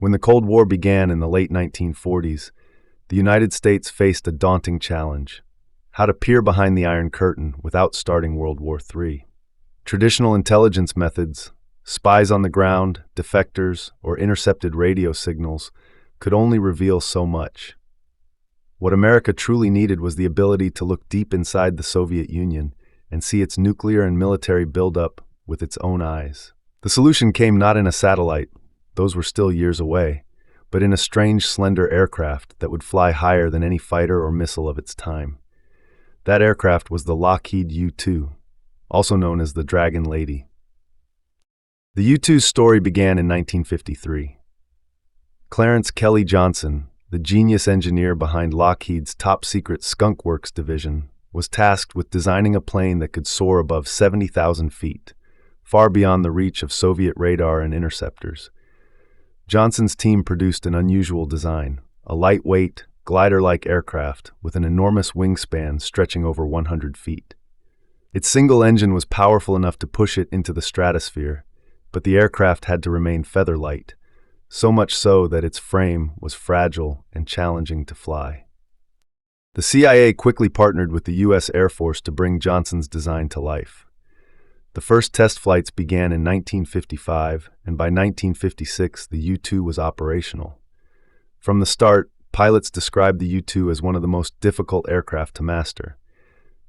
When the Cold War began in the late 1940s, the United States faced a daunting challenge: how to peer behind the Iron Curtain without starting World War III. Traditional intelligence methods, spies on the ground, defectors, or intercepted radio signals, could only reveal so much. What America truly needed was the ability to look deep inside the Soviet Union and see its nuclear and military buildup with its own eyes. The solution came not in a satellite, those were still years away, but in a strange, slender aircraft that would fly higher than any fighter or missile of its time. That aircraft was the Lockheed U-2, also known as the Dragon Lady. The U-2's story began in 1953. Clarence Kelly Johnson, the genius engineer behind Lockheed's top-secret Skunk Works division, was tasked with designing a plane that could soar above 70,000 feet, far beyond the reach of Soviet radar and interceptors. Johnson's team produced an unusual design, a lightweight, glider-like aircraft with an enormous wingspan stretching over 100 feet. Its single engine was powerful enough to push it into the stratosphere, but the aircraft had to remain feather-light, so much so that its frame was fragile and challenging to fly. The CIA quickly partnered with the U.S. Air Force to bring Johnson's design to life. The first test flights began in 1955, and by 1956 the U-2 was operational. From the start, pilots described the U-2 as one of the most difficult aircraft to master.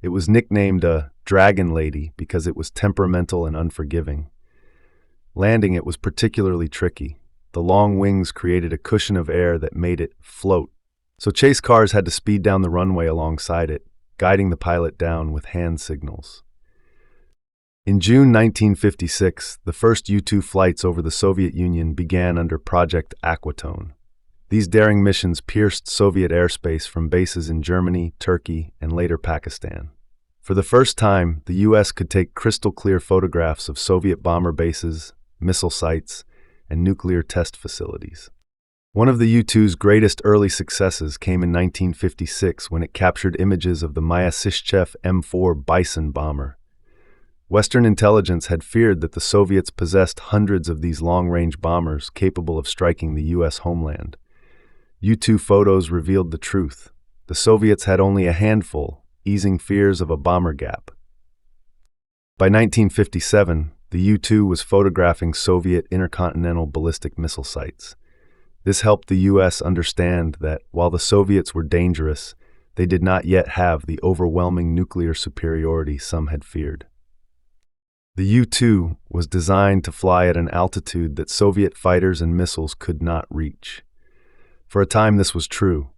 It was nicknamed a Dragon Lady because it was temperamental and unforgiving. Landing it was particularly tricky. The long wings created a cushion of air that made it float, so chase cars had to speed down the runway alongside it, guiding the pilot down with hand signals. In June 1956, the first U-2 flights over the Soviet Union began under Project Aquatone. These daring missions pierced Soviet airspace from bases in Germany, Turkey, and later Pakistan. For the first time, the U.S. could take crystal-clear photographs of Soviet bomber bases, missile sites, and nuclear test facilities. One of the U-2's greatest early successes came in 1956 when it captured images of the Myasishchev M4 Bison bomber. Western intelligence had feared that the Soviets possessed hundreds of these long-range bombers capable of striking the U.S. homeland. U-2 photos revealed the truth. The Soviets had only a handful, easing fears of a bomber gap. By 1957, the U-2 was photographing Soviet intercontinental ballistic missile sites. This helped the U.S. understand that, while the Soviets were dangerous, they did not yet have the overwhelming nuclear superiority some had feared. The U-2 was designed to fly at an altitude that Soviet fighters and missiles could not reach. For a time this was true.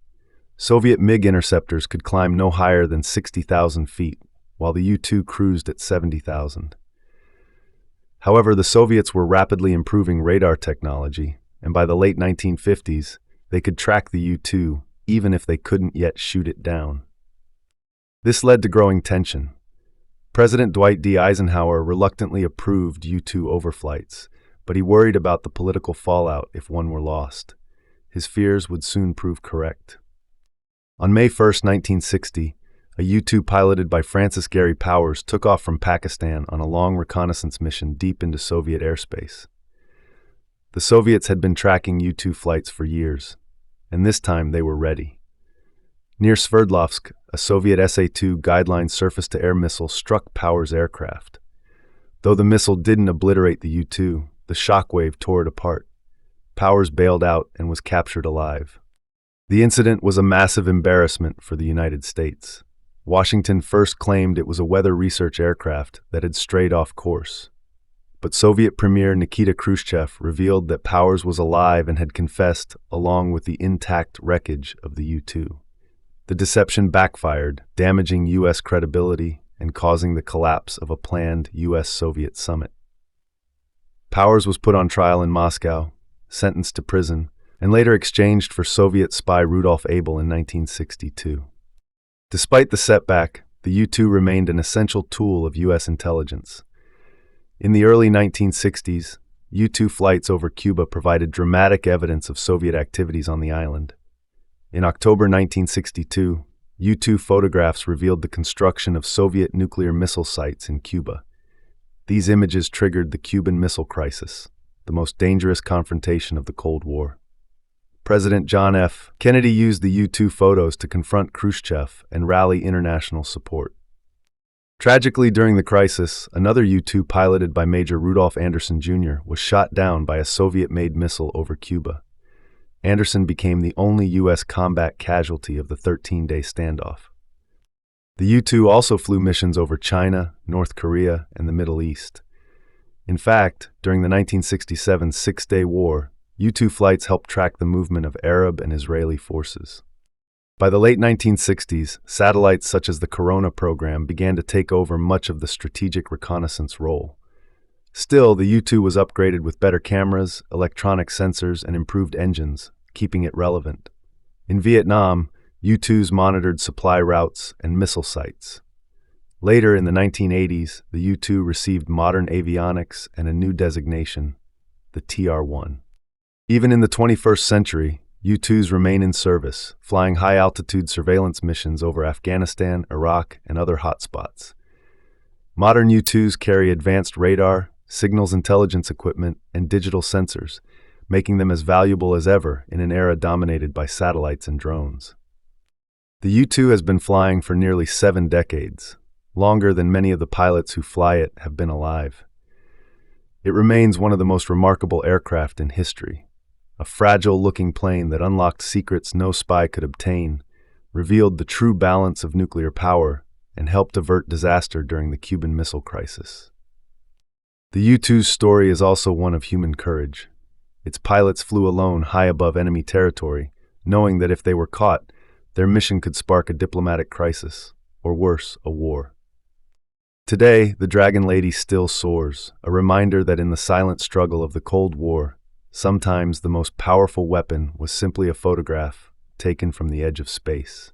Soviet MiG interceptors could climb no higher than 60,000 feet, while the U-2 cruised at 70,000. However, the Soviets were rapidly improving radar technology, and by the late 1950s, they could track the U-2 even if they couldn't yet shoot it down. This led to growing tension. President Dwight D. Eisenhower reluctantly approved U-2 overflights, but he worried about the political fallout if one were lost. His fears would soon prove correct. On May 1, 1960, a U-2 piloted by Francis Gary Powers took off from Pakistan on a long reconnaissance mission deep into Soviet airspace. The Soviets had been tracking U-2 flights for years, and this time they were ready. Near Sverdlovsk, a Soviet SA-2 guideline surface-to-air missile struck Powers' aircraft. Though the missile didn't obliterate the U-2, the shockwave tore it apart. Powers bailed out and was captured alive. The incident was a massive embarrassment for the United States. Washington first claimed it was a weather research aircraft that had strayed off course. But Soviet Premier Nikita Khrushchev revealed that Powers was alive and had confessed, along with the intact wreckage of the U-2. The deception backfired, damaging U.S. credibility and causing the collapse of a planned U.S.-Soviet summit. Powers was put on trial in Moscow, sentenced to prison, and later exchanged for Soviet spy Rudolf Abel in 1962. Despite the setback, the U-2 remained an essential tool of U.S. intelligence. In the early 1960s, U-2 flights over Cuba provided dramatic evidence of Soviet activities on the island. In October 1962, U-2 photographs revealed the construction of Soviet nuclear missile sites in Cuba. These images triggered the Cuban Missile Crisis, the most dangerous confrontation of the Cold War. President John F. Kennedy used the U-2 photos to confront Khrushchev and rally international support. Tragically, during the crisis, another U-2 piloted by Major Rudolph Anderson Jr. was shot down by a Soviet-made missile over Cuba. Anderson became the only U.S. combat casualty of the 13-day standoff. The U-2 also flew missions over China, North Korea, and the Middle East. In fact, during the 1967 Six-Day War, U-2 flights helped track the movement of Arab and Israeli forces. By the late 1960s, satellites such as the Corona program began to take over much of the strategic reconnaissance role. Still, the U-2 was upgraded with better cameras, electronic sensors, and improved engines, keeping it relevant. In Vietnam, U-2s monitored supply routes and missile sites. Later in the 1980s, the U-2 received modern avionics and a new designation, the TR-1. Even in the 21st century, U-2s remain in service, flying high-altitude surveillance missions over Afghanistan, Iraq, and other hotspots. Modern U-2s carry advanced radar, signals intelligence equipment, and digital sensors, making them as valuable as ever in an era dominated by satellites and drones. The U-2 has been flying for nearly 7 decades, longer than many of the pilots who fly it have been alive. It remains one of the most remarkable aircraft in history. A fragile-looking plane that unlocked secrets no spy could obtain, revealed the true balance of nuclear power, and helped avert disaster during the Cuban Missile Crisis. The U-2's story is also one of human courage. Its pilots flew alone high above enemy territory, knowing that if they were caught, their mission could spark a diplomatic crisis, or worse, a war. Today, the Dragon Lady still soars, a reminder that in the silent struggle of the Cold War, sometimes the most powerful weapon was simply a photograph taken from the edge of space.